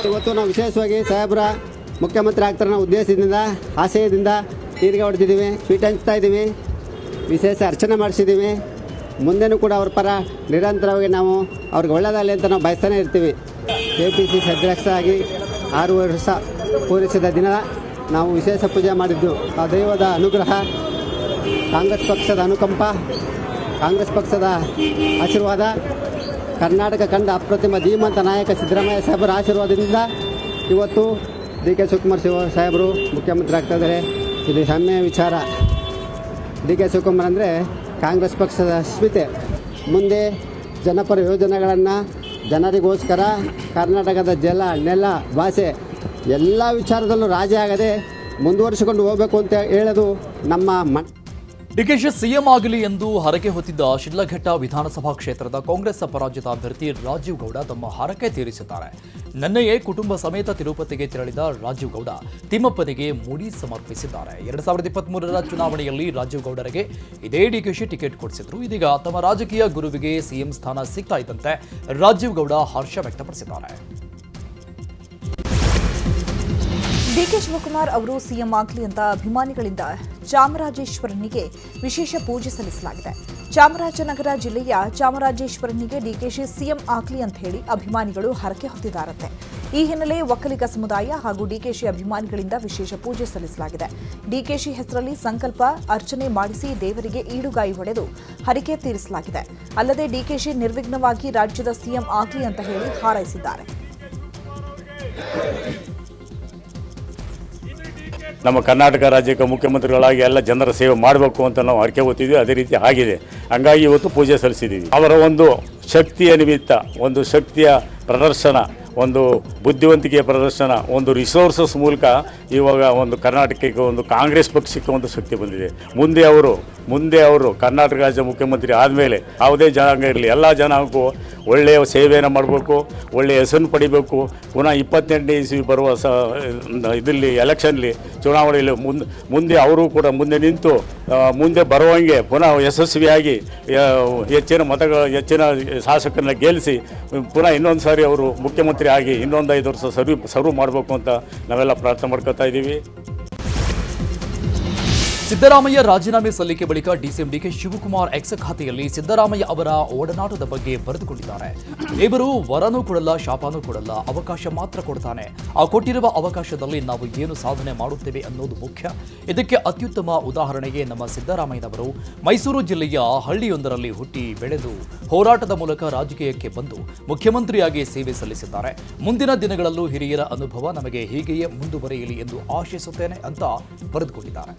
ಇವತ್ತು ನಾವು ವಿಶೇಷವಾಗಿ ಸಾಹೇಬ್ರ ಮುಖ್ಯಮಂತ್ರಿ ಆಗ್ತಾರೆ ಅನ್ನೋ ಉದ್ದೇಶದಿಂದ, ಆಶಯದಿಂದ ಈರಿಗೆ ಹೊಡೆದಿದ್ದೀವಿ, ಸ್ವೀಟ್ ಹಂಚ್ತಾ ಇದ್ದೀವಿ, ವಿಶೇಷ ಅರ್ಚನೆ ಮಾಡಿಸಿದ್ದೀವಿ. ಮುಂದೆನೂ ಕೂಡ ಅವ್ರ ಪರ ನಿರಂತರವಾಗಿ ನಾವು ಅವ್ರಿಗೆ ಒಳ್ಳೆಯದಾಗಲಿ ಅಂತ ನಾವು ಬಯಸ್ತಾನೆ ಇರ್ತೀವಿ. KPCC ಅಧ್ಯಕ್ಷ ಆಗಿ 6 ವರ್ಷ ಪೂರೈಸಿದ ದಿನ ನಾವು ವಿಶೇಷ ಪೂಜೆ ಮಾಡಿದ್ದು. ಆ ದೈವದ ಅನುಗ್ರಹ, ಕಾಂಗ್ರೆಸ್ ಪಕ್ಷದ ಅನುಕಂಪ, ಕಾಂಗ್ರೆಸ್ ಪಕ್ಷದ ಆಶೀರ್ವಾದ, ಕರ್ನಾಟಕ ಕಂಡ ಅಪ್ರತಿಮ ಧೀಮಂತ ನಾಯಕ ಸಿದ್ದರಾಮಯ್ಯ ಸಾಹೇಬರ ಆಶೀರ್ವಾದದಿಂದ ಇವತ್ತು DK ಶಿವಕುಮಾರ್ ಸಾಹೇಬರು ಮುಖ್ಯಮಂತ್ರಿ ಆಗ್ತಾಯಿದ್ದಾರೆ. ಇದು ಹೆಮ್ಮೆಯ ವಿಚಾರ. DK ಶಿವಕುಮಾರ್ ಅಂದರೆ ಕಾಂಗ್ರೆಸ್ ಪಕ್ಷದ ಅಸ್ಮಿತೆ. ಮುಂದೆ ಜನಪರ ಯೋಜನೆಗಳನ್ನು ಜನರಿಗೋಸ್ಕರ ಕರ್ನಾಟಕದ ಜಲ, ನೆಲ, ಭಾಷೆ ಎಲ್ಲ ವಿಚಾರದಲ್ಲೂ ರಾಜಿ ಆಗದೆ ಮುಂದುವರಿಸಿಕೊಂಡು ಹೋಗಬೇಕು ಅಂತ ಹೇಳೋದು ನಮ್ಮ DKಶಿ CM ಆಗಲಿ ಎಂದು ಹರಕೆ ಹೊತ್ತಿದ್ದ ಶಿಡ್ಲಘಟ್ಟ ವಿಧಾನಸಭಾ ಕ್ಷೇತ್ರದ ಕಾಂಗ್ರೆಸ್ ಅಪರಾಜಿತ ಅಭ್ಯರ್ಥಿ ರಾಜೀವ್ ಗೌಡ ತಮ್ಮ ಹರಕೆ ತೀರಿಸಿದ್ದಾರೆ. ನಿನ್ನೆಯೇ ಕುಟುಂಬ ಸಮೇತ ತಿರುಪತಿಗೆ ತೆರಳಿದ ರಾಜೀವ್ ಗೌಡ ತಿಮ್ಮಪ್ಪನಿಗೆ ಮುಡಿ ಸಮರ್ಪಿಸಿದ್ದಾರೆ. 2023ರ ಚುನಾವಣೆಯಲ್ಲಿ ರಾಜೀವ್ ಗೌಡರಿಗೆ ಇದೇ DKಶಿ ಟಿಕೆಟ್ ಕೊಡಿಸಿದ್ರು. ಇದೀಗ ತಮ್ಮ ರಾಜಕೀಯ ಗುರುವಿಗೆ CM ಸ್ಥಾನ ಸಿಗ್ತಾ ಇದ್ದಂತೆ ರಾಜೀವ್ ಗೌಡ ಹರ್ಷ ವ್ಯಕ್ತಪಡಿಸಿದ್ದಾರೆ. DK ಶಿವಕುಮಾರ್ ಅವರು CM ಆಗಲಿ ಅಂತ ಅಭಿಮಾನಿಗಳಿಂದ ಚಾಮರಾಜೇಶ್ವರನಿಗೆ ವಿಶೇಷ ಪೂಜೆ ಸಲ್ಲಿಸಲಾಗಿದೆ. ಚಾಮರಾಜನಗರ ಜಿಲ್ಲೆಯ ಚಾಮರಾಜೇಶ್ವರನಿಗೆ DKಶಿ CM ಆಗಲಿ ಅಂತ ಹೇಳಿ ಅಭಿಮಾನಿಗಳು ಹರಕೆ ಹೊತ್ತಿದ್ದಾರಂತೆ. ಈ ಹಿನ್ನೆಲೆ ಒಕ್ಕಲಿಗ ಸಮುದಾಯ ಹಾಗೂ DKಶಿ ಅಭಿಮಾನಿಗಳಿಂದ ವಿಶೇಷ ಪೂಜೆ ಸಲ್ಲಿಸಲಾಗಿದೆ. DKಶಿ ಹೆಸರಲ್ಲಿ ಸಂಕಲ್ಪ ಅರ್ಚನೆ ಮಾಡಿಸಿ ದೇವರಿಗೆ ಈಡುಗಾಯಿ ಹೊಡೆದು ಹರಕೆ ತೀರಿಸಲಾಗಿದೆ. ಅಲ್ಲದೆ DKಶಿ ನಿರ್ವಿಘ್ನವಾಗಿ ರಾಜ್ಯದ CM ಆಗಲಿ ಅಂತ ಹೇಳಿ ಹಾರೈಸಿದ್ದಾರೆ. ನಮ್ಮ ಕರ್ನಾಟಕ ರಾಜ್ಯಕ್ಕೆ ಮುಖ್ಯಮಂತ್ರಿಗಳಾಗಿ ಎಲ್ಲ ಜನರ ಸೇವೆ ಮಾಡಬೇಕು ಅಂತ ನಾವು ಹರಕೆ ಹೊತ್ತಿದ್ವಿ. ಅದೇ ರೀತಿ ಆಗಿದೆ. ಹಂಗಾಗಿ ಇವತ್ತು ಪೂಜೆ ಸಲ್ಲಿಸಿದ್ದೀವಿ. ಅವರ ಒಂದು ಶಕ್ತಿಯ ನಿಮಿತ್ತ, ಒಂದು ಶಕ್ತಿಯ ಪ್ರದರ್ಶನ, ಒಂದು ಬುದ್ಧಿವಂತಿಕೆಯ ಪ್ರದರ್ಶನ, ಒಂದು ರಿಸೋರ್ಸಸ್ ಮೂಲಕ ಇವಾಗ ಒಂದು ಕರ್ನಾಟಕಕ್ಕೆ, ಒಂದು ಕಾಂಗ್ರೆಸ್ ಪಕ್ಷಕ್ಕೆ ಒಂದು ಶಕ್ತಿ ಬಂದಿದೆ. ಮುಂದೆ ಅವರು ಕರ್ನಾಟಕ ರಾಜ್ಯ ಮುಖ್ಯಮಂತ್ರಿ ಆದಮೇಲೆ ಯಾವುದೇ ಜನಾಂಗ ಇರಲಿ, ಎಲ್ಲ ಜನಾಂಗಕ್ಕೂ ಒಳ್ಳೆಯ ಸೇವೆಯನ್ನು ಮಾಡಬೇಕು, ಒಳ್ಳೆಯ ಹೆಸರನ್ನು ಪಡಿಬೇಕು. ಪುನಃ 28ನೇ ಇಸ್ವಿ ಬರುವ ಇದರಲ್ಲಿ ಎಲೆಕ್ಷನ್ಲಿ ಚುನಾವಣೆಯಲ್ಲಿ ಮುಂದೆ ಅವರು ಕೂಡ ಮುಂದೆ ನಿಂತು ಮುಂದೆ ಬರುವಂಗೆ ಪುನಃ ಯಶಸ್ವಿಯಾಗಿ ಹೆಚ್ಚಿನ ಶಾಸಕರನ್ನ ಗೆಲ್ಲಿಸಿ ಪುನಃ ಇನ್ನೊಂದು ಸಾರಿ ಅವರು ಮುಖ್ಯಮಂತ್ರಿ ಆಗಿ ಇನ್ನೊಂದು 5 ವರ್ಷ ಸರ್ವ್ ಮಾಡಬೇಕು ಅಂತ ನಾವೆಲ್ಲ ಪ್ರಾರ್ಥನೆ ಮಾಡ್ಕೊತಾ ಇದ್ದೀವಿ. ಸಿದ್ದರಾಮಯ್ಯ ರಾಜೀನಾಮೆ ಸಲ್ಲಿಕೆ ಬಳಿಕ ಡಿಸಿಎಂ ಡಿಕೆ ಶಿವಕುಮಾರ್ ಎಕ್ಸ್ ಖಾತೆಯಲ್ಲಿ ಸಿದ್ದರಾಮಯ್ಯ ಅವರ ಒಡನಾಟದ ಬಗ್ಗೆ ಬರೆದುಕೊಂಡಿದ್ದಾರೆ. ಇವರು ವರನೂ ಕೊಡಲ್ಲ, ಶಾಪನೂ ಕೊಡಲ್ಲ, ಅವಕಾಶ ಮಾತ್ರ ಕೊಡ್ತಾನೆ. ಆ ಕೊಟ್ಟಿರುವ ಅವಕಾಶದಲ್ಲಿ ನಾವು ಏನು ಸಾಧನೆ ಮಾಡುತ್ತೇವೆ ಅನ್ನೋದು ಮುಖ್ಯ. ಇದಕ್ಕೆ ಅತ್ಯುತ್ತಮ ಉದಾಹರಣೆಗೆ ನಮ್ಮ ಸಿದ್ದರಾಮಯ್ಯನವರು ಮೈಸೂರು ಜಿಲ್ಲೆಯ ಹಳ್ಳಿಯೊಂದರಲ್ಲಿ ಹುಟ್ಟಿ ಬೆಳೆದು ಹೋರಾಟದ ಮೂಲಕ ರಾಜಕೀಯಕ್ಕೆ ಬಂದು ಮುಖ್ಯಮಂತ್ರಿಯಾಗಿ ಸೇವೆ ಸಲ್ಲಿಸಿದ್ದಾರೆ. ಮುಂದಿನ ದಿನಗಳಲ್ಲೂ ಹಿರಿಯರ ಅನುಭವ ನಮಗೆ ಹೀಗೆಯೇ ಮುಂದುವರಿಯಲಿ ಎಂದು ಆಶಿಸುತ್ತೇನೆ ಅಂತ ಬರೆದುಕೊಂಡಿದ್ದಾರೆ.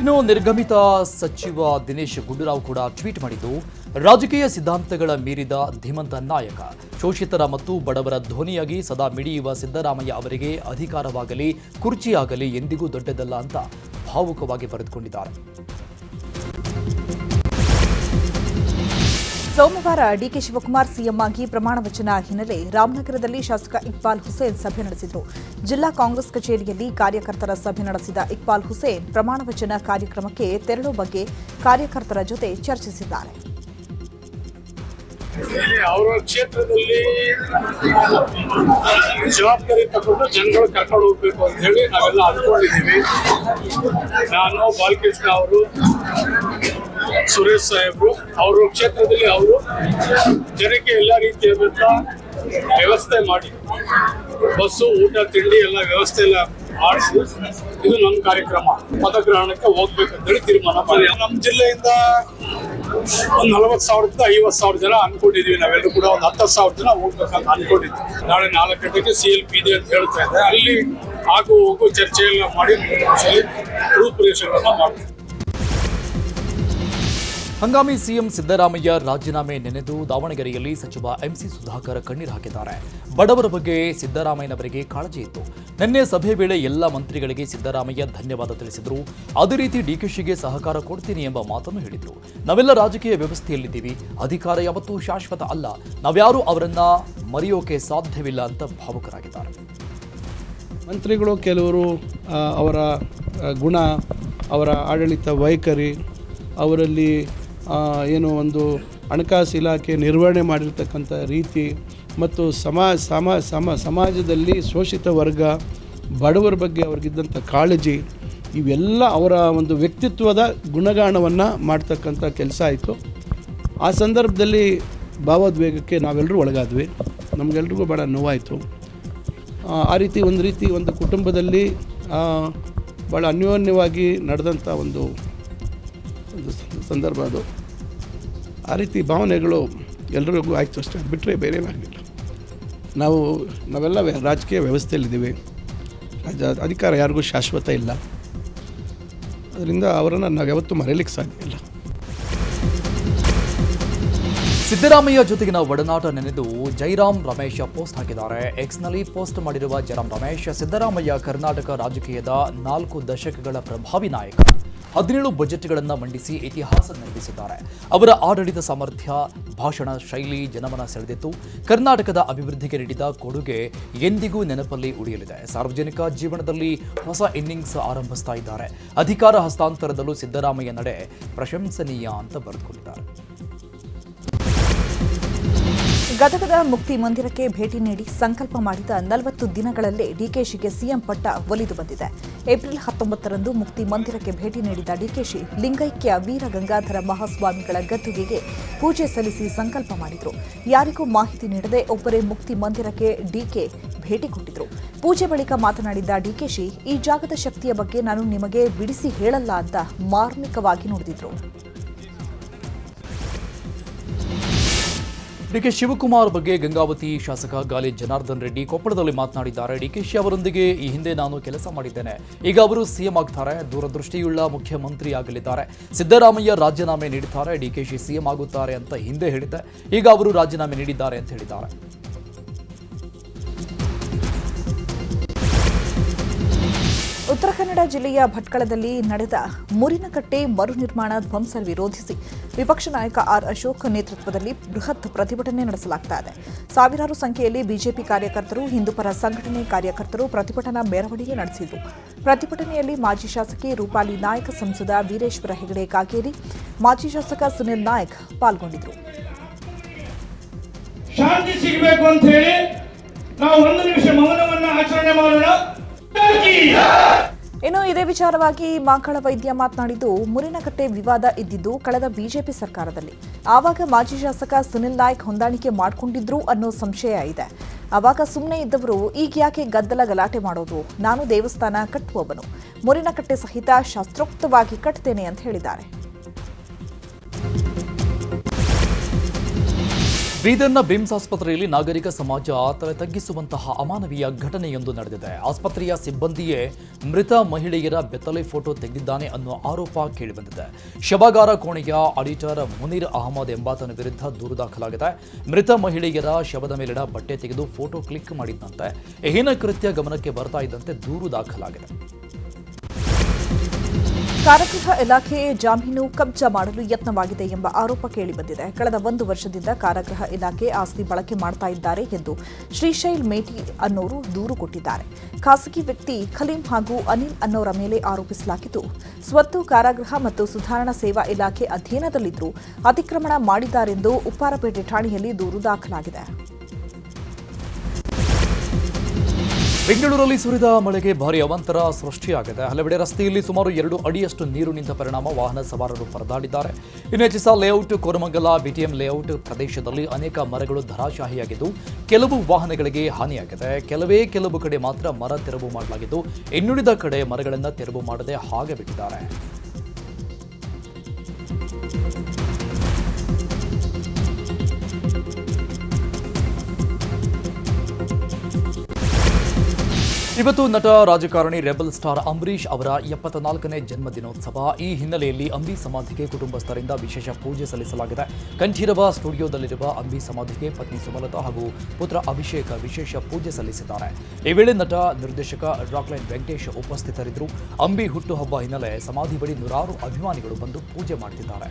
ಇನ್ನು ನಿರ್ಗಮಿತ ಸಚಿವ ದಿನೇಶ್ ಗುಂಡೂರಾವ್ ಕೂಡ ಟ್ವೀಟ್ ಮಾಡಿದ್ದು, ರಾಜಕೀಯ ಸಿದ್ಧಾಂತಗಳ ಮೀರಿದ ಧೀಮಂತ ನಾಯಕ, ಶೋಷಿತರ ಮತ್ತು ಬಡವರ ಧ್ವನಿಯಾಗಿ ಸದಾ ಮಿಡಿಯುವ ಸಿದ್ದರಾಮಯ್ಯ ಅವರಿಗೆ ಅಧಿಕಾರವಾಗಲಿ ಕುರ್ಚಿಯಾಗಲಿ ಎಂದಿಗೂ ದೊಡ್ಡದಲ್ಲ ಅಂತ ಭಾವುಕವಾಗಿ ಬರೆದುಕೊಂಡಿದ್ದಾರೆ. ಸೋಮವಾರ ಡಿಕೆ ಶಿವಕುಮಾರ್ ಸಿಎಂ ಆಗಿ ಪ್ರಮಾಣ ವಚನ ಹಿನ್ನೆಲೆ ರಾಮನಗರದಲ್ಲಿ ಶಾಸಕ ಇಕ್ಬಾಲ್ ಹುಸೇನ್ ಸಭೆ ನಡೆಸಿದರು. ಜಿಲ್ಲಾ ಕಾಂಗ್ರೆಸ್ ಕಚೇರಿಯಲ್ಲಿ ಕಾರ್ಯಕರ್ತರ ಸಭೆ ನಡೆಸಿದ ಇಕ್ಬಾಲ್ ಹುಸೇನ್ ಪ್ರಮಾಣ ವಚನ ಕಾರ್ಯಕ್ರಮಕ್ಕೆ ತೆರಳುವ ಬಗ್ಗೆ ಕಾರ್ಯಕರ್ತರ ಜೊತೆ ಚರ್ಚಿಸಿದ್ದಾರೆ. ಅವರ ಕ್ಷೇತ್ರದಲ್ಲಿ ಜವಾಬ್ದಾರಿ ತಗೊಂಡು ಜನಗಳು ಕರ್ಕೊಂಡು ಹೋಗ್ಬೇಕು ಅಂತ ಹೇಳಿ ನಾವೆಲ್ಲ ಅಂದ್ಕೊಂಡಿದ್ದೀವಿ. ನಾನು ಬಾಲಕೃಷ್ಣ ಅವರು, ಸುರೇಶ್ ಸಾಹೇಬ್ರು ಅವರ ಕ್ಷೇತ್ರದಲ್ಲಿ ಅವರು ಜನಕ್ಕೆ ಎಲ್ಲ ರೀತಿಯಾದಂಥ ವ್ಯವಸ್ಥೆ ಮಾಡಿ, ಬಸ್ಸು, ಊಟ, ತಿಂಡಿ ಎಲ್ಲ ವ್ಯವಸ್ಥೆ ಎಲ್ಲ ಮಾಡಿಸಿ ಇದು ನಮ್ಮ ಕಾರ್ಯಕ್ರಮ ಪದಗ್ರಹಣಕ್ಕೆ ಹೋಗ್ಬೇಕಂತೇಳಿ ತೀರ್ಮಾನ ಮಾಡಿ ನಮ್ಮ ಜಿಲ್ಲೆಯಿಂದ ಒಂದು 40,000ದಿಂದ 50,000 ಜನ ಅನ್ಕೊಂಡಿದೀವಿ. ನಾವೆಲ್ಲರೂ ಕೂಡ ಒಂದು 10,000 ಜನ ಹೋಗ್ಬೇಕಂತ ಅನ್ಕೊಂಡಿದ್ವಿ. ನಾಳೆ 4 ಗಂಟೆಗೆ CLP ಇದೆ ಅಂತ ಹೇಳ್ತಾ ಇದ್ದೆ. ಅಲ್ಲಿ ಆಗು ಹೋಗು ಚರ್ಚೆ ಎಲ್ಲ ಮಾಡಿ ರೂಪುರೇಷೆಗಳನ್ನ ಮಾಡ್ತೀವಿ. ಹಂಗಾಮಿ ಸಿಎಂ ಸಿದ್ದರಾಮಯ್ಯ ರಾಜೀನಾಮೆ ನೆನೆದು ದಾವಣಗೆರೆಯಲ್ಲಿ ಸಚಿವ ಎಂಸಿ ಸುಧಾಕರ್ ಕಣ್ಣೀರು ಹಾಕಿದ್ದಾರೆ. ಬಡವರ ಬಗ್ಗೆ ಸಿದ್ದರಾಮಯ್ಯನವರಿಗೆ ಕಾಳಜಿ ಇತ್ತು. ನಿನ್ನೆ ಸಭೆ ವೇಳೆ ಎಲ್ಲ ಮಂತ್ರಿಗಳಿಗೆ ಸಿದ್ದರಾಮಯ್ಯ ಧನ್ಯವಾದ ತಿಳಿಸಿದ್ರು. ಅದೇ ರೀತಿ ಡಿಕೆಶಿಗೆ ಸಹಕಾರ ಕೊಡ್ತೀನಿ ಎಂಬ ಮಾತನ್ನು ಹೇಳಿದ್ರು. ನಾವೆಲ್ಲ ರಾಜಕೀಯ ವ್ಯವಸ್ಥೆಯಲ್ಲಿದ್ದೀವಿ, ಅಧಿಕಾರ ಯಾವತ್ತೂ ಶಾಶ್ವತ ಅಲ್ಲ, ನಾವ್ಯಾರೂ ಅವರನ್ನ ಮರೆಯೋಕೆ ಸಾಧ್ಯವಿಲ್ಲ ಅಂತ ಭಾವುಕರಾಗಿದ್ದಾರೆ. ಮಂತ್ರಿಗಳು ಕೆಲವರು ಅವರ ಗುಣ, ಅವರ ಆಡಳಿತ ವೈಖರಿ, ಅವರಲ್ಲಿ ಏನು ಒಂದು ಹಣಕಾಸು ಇಲಾಖೆ ನಿರ್ವಹಣೆ ಮಾಡಿರ್ತಕ್ಕಂಥ ರೀತಿ ಮತ್ತು ಸಮಾಜದಲ್ಲಿ ಶೋಷಿತ ವರ್ಗ, ಬಡವರ ಬಗ್ಗೆ ಅವ್ರಿಗಿದ್ದಂಥ ಕಾಳಜಿ, ಇವೆಲ್ಲ ಅವರ ಒಂದು ವ್ಯಕ್ತಿತ್ವದ ಗುಣಗಾನವನ್ನು ಮಾಡ್ತಕ್ಕಂಥ ಕೆಲಸ ಆಯಿತು. ಆ ಸಂದರ್ಭದಲ್ಲಿ ಭಾವೋದ್ವೇಗಕ್ಕೆ ನಾವೆಲ್ಲರೂ ಒಳಗಾದ್ವಿ. ನಮಗೆಲ್ರಿಗೂ ಭಾಳ ನೋವಾಯಿತು. ಆ ರೀತಿ ಒಂದು ಕುಟುಂಬದಲ್ಲಿ ಭಾಳ ಅನ್ಯೋನ್ಯವಾಗಿ ನಡೆದಂಥ ಒಂದು ಸಂದರ್ಭ ಅದು. ಆ ರೀತಿ ಭಾವನೆಗಳು ಎಲ್ಲರಿಗೂ ಆಯಿತು ಅಷ್ಟೇ, ಬಿಟ್ಟರೆ ಬೇರೆ ಆಗಲಿಲ್ಲ. ನಾವೆಲ್ಲ ರಾಜಕೀಯ ವ್ಯವಸ್ಥೆಯಲ್ಲಿದ್ದೀವಿ. ಅಧಿಕಾರ ಯಾರಿಗೂ ಶಾಶ್ವತ ಇಲ್ಲ. ಅದರಿಂದ ಅವರನ್ನು ನಾವು ಯಾವತ್ತೂ ಮರೆಯಲಿಕ್ಕೆ ಸಾಧ್ಯ ಇಲ್ಲ. ಸಿದ್ದರಾಮಯ್ಯ ಜೊತೆಗಿನ ಒಡನಾಟ ನೆನೆದು ಜೈರಾಮ್ ರಮೇಶ್ ಪೋಸ್ಟ್ ಹಾಕಿದ್ದಾರೆ. ಎಕ್ಸ್ನಲ್ಲಿ ಪೋಸ್ಟ್ ಮಾಡಿರುವ ಜೈರಾಮ್ ರಮೇಶ್, ಸಿದ್ದರಾಮಯ್ಯ ಕರ್ನಾಟಕ ರಾಜಕೀಯದ 4 ದಶಕಗಳ ಪ್ರಭಾವಿ ನಾಯಕ. 17 ಬಜೆಟ್ಗಳನ್ನು ಮಂಡಿಸಿ ಇತಿಹಾಸ ನಿರ್ಮಿಸಿದ್ದಾರೆ. ಅವರ ಆಡಳಿತ ಸಾಮರ್ಥ್ಯ, ಭಾಷಣ ಶೈಲಿ ಜನಮನ ಸೆಳೆದಿತ್ತು. ಕರ್ನಾಟಕದ ಅಭಿವೃದ್ಧಿಗೆ ನೀಡಿದ ಕೊಡುಗೆ ಎಂದಿಗೂ ನೆನಪಲ್ಲಿ ಉಳಿಯಲಿದೆ. ಸಾರ್ವಜನಿಕ ಜೀವನದಲ್ಲಿ ಹೊಸ ಇನ್ನಿಂಗ್ಸ್ ಆರಂಭಿಸ್ತಾ ಇದ್ದಾರೆ. ಅಧಿಕಾರ ಹಸ್ತಾಂತರದಲ್ಲೂ ಸಿದ್ದರಾಮಯ್ಯ ನಡೆ ಪ್ರಶಂಸನೀಯ ಅಂತ ಬರೆದುಕೊಂಡಿದ್ದಾರೆ. ಗದಗದ ಮುಕ್ತಿ ಮಂದಿರಕ್ಕೆ ಭೇಟಿ ನೀಡಿ ಸಂಕಲ್ಪ ಮಾಡಿದ 40 ದಿನಗಳಲ್ಲೇ ಡಿಕೆಶಿಗೆ ಸಿಎಂ ಪಟ್ಟ ಒಲಿದು ಬಂದಿದೆ. ಏಪ್ರಿಲ್ 19ರಂದು ಮುಕ್ತಿ ಮಂದಿರಕ್ಕೆ ಭೇಟಿ ನೀಡಿದ ಡಿಕೆಶಿ ಲಿಂಗೈಕ್ಯ ವೀರ ಗಂಗಾಧರ ಮಹಾಸ್ವಾಮಿಗಳ ಗದ್ದುಗೆಗೆ ಪೂಜೆ ಸಲ್ಲಿಸಿ ಸಂಕಲ್ಪ ಮಾಡಿದರು. ಯಾರಿಗೂ ಮಾಹಿತಿ ನೀಡದೆ ಒಬ್ಬರೇ ಮುಕ್ತಿ ಮಂದಿರಕ್ಕೆ ಡಿಕೆ ಭೇಟಿ ಕೊಟ್ಟಿದ್ರು. ಪೂಜೆ ಬಳಿಕ ಮಾತನಾಡಿದ ಡಿಕೆಶಿ, ಈ ಜಾಗದ ಶಕ್ತಿಯ ಬಗ್ಗೆ ನಾನು ನಿಮಗೆ ಬಿಡಿಸಿ ಹೇಳಲ್ಲ ಅಂತ ಮಾರ್ಮಿಕವಾಗಿ ನುಡಿದಿದ್ರು. ಡಿಕೆ ಶಿವಕುಮಾರ್ ಬಗ್ಗೆ ಗಂಗಾವತಿ ಶಾಸಕ ಗಾಲಿ ಜನಾರ್ದನ್ ರೆಡ್ಡಿ ಕೊಪ್ಪಳದಲ್ಲಿ ಮಾತನಾಡಿದ್ದಾರೆ. ಡಿಕೆಶಿ ಅವರೊಂದಿಗೆ ಈ ಹಿಂದೆ ನಾನು ಕೆಲಸ ಮಾಡಿದ್ದೇನೆ. ಈಗ ಅವರು ಸಿಎಂ ಆಗ್ತಾರೆ, ದೂರದೃಷ್ಟಿಯುಳ್ಳ ಮುಖ್ಯಮಂತ್ರಿ ಆಗಲಿದ್ದಾರೆ. ಸಿದ್ದರಾಮಯ್ಯ ರಾಜೀನಾಮೆ ನೀಡುತ್ತಾರೆ, ಡಿಕೆಶಿ ಸಿಎಂ ಆಗುತ್ತಾರೆ ಅಂತ ಹಿಂದೆ ಹೇಳಿದ್ದೆ. ಈಗ ಅವರು ರಾಜೀನಾಮೆ ನೀಡಿದ್ದಾರೆ ಅಂತ ಹೇಳಿದ್ದಾರೆ. ಉತ್ತರ ಕನ್ನಡ ಜಿಲ್ಲೆಯ ಭಟ್ಕಳದಲ್ಲಿ ನಡೆದ ಮುರಿನಕಟ್ಟೆ ಮರು ನಿರ್ಮಾಣ ಧ್ವಂಸ ವಿರೋಧಿಸಿ ವಿಪಕ್ಷ ನಾಯಕ ಆರ್ ಅಶೋಕ್ ನೇತೃತ್ವದಲ್ಲಿ ಬೃಹತ್ ಪ್ರತಿಭಟನೆ ನಡೆಸಲಾಗ್ತಾ ಇದೆ. ಸಾವಿರಾರು ಸಂಖ್ಯೆಯಲ್ಲಿ ಬಿಜೆಪಿ ಕಾರ್ಯಕರ್ತರು, ಹಿಂದೂಪರ ಸಂಘಟನೆ ಕಾರ್ಯಕರ್ತರು ಪ್ರತಿಭಟನಾ ಮೆರವಣಿಗೆ ನಡೆಸಿದರು. ಪ್ರತಿಭಟನೆಯಲ್ಲಿ ಮಾಜಿ ಶಾಸಕಿ ರೂಪಾಲಿ ನಾಯ್ಕ, ಸಂಸದ ವೀರೇಶ್ವರ ಹೆಗಡೆ ಕಾಗೇರಿ, ಮಾಜಿ ಶಾಸಕ ಸುನಿಲ್ ನಾಯ್ಕ್ ಪಾಲ್ಗೊಂಡಿದ್ದರು. ಶಾಂತಿ ಸಿಗಬೇಕು ಅಂತ ಹೇಳಿ ನಾವು 1 ನಿಮಿಷ ಮೌನವನ್ನು ಆಚರಣೆ ಮಾಡೋಣ. ಇನ್ನು ಇದೇ ವಿಚಾರವಾಗಿ ಮಾಕಳ ವೈದ್ಯ ಮಾತನಾಡಿದ್ದು, ಮುರಿನಕಟ್ಟೆ ವಿವಾದ ಇದ್ದಿದ್ದು ಕಳೆದ ಬಿಜೆಪಿ ಸರ್ಕಾರದಲ್ಲಿ. ಆವಾಗ ಮಾಜಿ ಶಾಸಕ ಸುನಿಲ್ ನಾಯ್ಕ್ ಹೊಂದಾಣಿಕೆ ಮಾಡಿಕೊಂಡಿದ್ರು ಅನ್ನೋ ಸಂಶಯ ಇದೆ. ಆವಾಗ ಸುಮ್ಮನೆ ಇದ್ದವರು ಈಗ ಯಾಕೆ ಗದ್ದಲ ಗಲಾಟೆ ಮಾಡೋದು? ನಾನು ದೇವಸ್ಥಾನ ಕಟ್ಟುವವನು, ಮುರಿನಕಟ್ಟೆ ಸಹಿತ ಶಾಸ್ತ್ರೋಕ್ತವಾಗಿ ಕಟ್ತೇನೆ ಅಂತ ಹೇಳಿದ್ದಾರೆ. ಬೀದರ್ನ ಬಿಮ್ಸ್ ಆಸ್ಪತ್ರೆಯಲ್ಲಿ ನಾಗರಿಕ ಸಮಾಜ ತಲೆ ತಗ್ಗಿಸುವಂತಹ ಅಮಾನವೀಯ ಘಟನೆಯೊಂದು ನಡೆದಿದೆ. ಆಸ್ಪತ್ರೆಯ ಸಿಬ್ಬಂದಿಯೇ ಮೃತ ಮಹಿಳೆಯರ ಬೆತ್ತಲೆ ಫೋಟೋ ತೆಗೆದಿದ್ದಾನೆ ಅನ್ನೋ ಆರೋಪ ಕೇಳಿಬಂದಿದೆ. ಶವಾಗಾರ ಕೋಣೆಯ ಆಡಿಟರ್ ಮುನೀರ್ ಅಹಮದ್ ಎಂಬಾತನ ವಿರುದ್ಧ ದೂರು ದಾಖಲಾಗಿದೆ. ಮೃತ ಮಹಿಳೆಯರ ಶವದ ಮೇಲಿನ ಬಟ್ಟೆ ತೆಗೆದು ಫೋಟೋ ಕ್ಲಿಕ್ ಮಾಡಿದ್ದಂತೆ ಹೀನ ಕೃತ್ಯ ಗಮನಕ್ಕೆ ಬರ್ತಾ ಇದ್ದಂತೆ ದೂರು ದಾಖಲಾಗಿದೆ. ಕಾರಾಗೃಹ ಇಲಾಖೆ ಜಾಮೀನು ಕಬ್ಜಾ ಮಾಡಲು ಯತ್ನವಾಗಿದೆ ಎಂಬ ಆರೋಪ ಕೇಳಿಬಂದಿದೆ. ಕಳೆದ 1 ವರ್ಷದಿಂದ ಕಾರಾಗೃಹ ಇಲಾಖೆ ಆಸ್ತಿ ಬಳಕೆ ಮಾಡ್ತಾ ಇದ್ದಾರೆ ಎಂದು ಶ್ರೀಶೈಲ್ ಮೇಟಿ ಅನ್ನೋರು ದೂರು ಕೊಟ್ಟಿದ್ದಾರೆ. ಖಾಸಗಿ ವ್ಯಕ್ತಿ ಖಲೀಂ ಹಾಗೂ ಅನಿಲ್ ಅನ್ನೋರ ಮೇಲೆ ಆರೋಪಿಸಲಾಗಿದ್ದು, ಸ್ವತ್ತು ಕಾರಾಗೃಹ ಮತ್ತು ಸುಧಾರಣಾ ಸೇವಾ ಇಲಾಖೆ ಅಧೀನದಲ್ಲಿದ್ದು ಅತಿಕ್ರಮಣ ಮಾಡಿದ್ದಾರೆಂದು ಉಪ್ಪಾರಪೇಟೆ ಠಾಣೆಯಲ್ಲಿ ದೂರು ದಾಖಲಾಗಿದೆ. ಬೆಂಗಳೂರಲ್ಲಿ ಸುರಿದ ಮಳೆಗೆ ಭಾರಿ ಅವಾಂತರ ಸೃಷ್ಟಿಯಾಗಿದೆ. ಹಲವೆಡೆ ರಸ್ತೆಯಲ್ಲಿ ಸುಮಾರು 2 ಅಡಿಯಷ್ಟು ನೀರು ನಿಂತ ಪರಿಣಾಮ ವಾಹನ ಸವಾರರು ಪರದಾಡಿದ್ದಾರೆ. ಇನ್ನು HSR layout, Koramangala, BTM layout ಪ್ರದೇಶದಲ್ಲಿ ಅನೇಕ ಮರಗಳು ಧರಾಶಾಹಿಯಾಗಿದ್ದು ಕೆಲವು ವಾಹನಗಳಿಗೆ ಹಾನಿಯಾಗಿದೆ. ಕೆಲವು ಕಡೆ ಮಾತ್ರ ಮರ ತೆರವು ಮಾಡಲಾಗಿದ್ದು, ಇನ್ನುಳಿದ ಕಡೆ ಮರಗಳನ್ನು ತೆರವು ಮಾಡದೆ ಹಾಗೆ ಬಿಟ್ಟಿದ್ದಾರೆ. ಇವತ್ತು ನಟ ರಾಜಕಾರಣಿ ರೆಬಲ್ ಸ್ಟಾರ್ ಅಂಬರೀಷ್ ಅವರ 74ನೇ ಜನ್ಮದಿನೋತ್ಸವ. ಈ ಹಿನ್ನೆಲೆಯಲ್ಲಿ ಅಂಬಿ ಸಮಾಧಿಗೆ ಕುಟುಂಬಸ್ಥರಿಂದ ವಿಶೇಷ ಪೂಜೆ ಸಲ್ಲಿಸಲಾಗಿದೆ. ಕಂಠೀರವ ಸ್ಟುಡಿಯೋದಲ್ಲಿರುವ ಅಂಬಿ ಸಮಾಧಿಗೆ ಪತ್ನಿ ಸುಮಲತಾ ಹಾಗೂ ಪುತ್ರ ಅಭಿಷೇಕ್ ವಿಶೇಷ ಪೂಜೆ ಸಲ್ಲಿಸಿದ್ದಾರೆ. ಈ ವೇಳೆ ನಟ ನಿರ್ದೇಶಕ ರಾಕ್ಲೈನ್ ವೆಂಕಟೇಶ್ ಉಪಸ್ಥಿತರಿದ್ದರು. ಅಂಬಿ ಹುಟ್ಟುಹಬ್ಬ ಹಿನ್ನೆಲೆ ಸಮಾಧಿ ಬಳಿ ನೂರಾರು ಅಭಿಮಾನಿಗಳು ಬಂದು ಪೂಜೆ ಮಾಡುತ್ತಿದ್ದಾರೆ.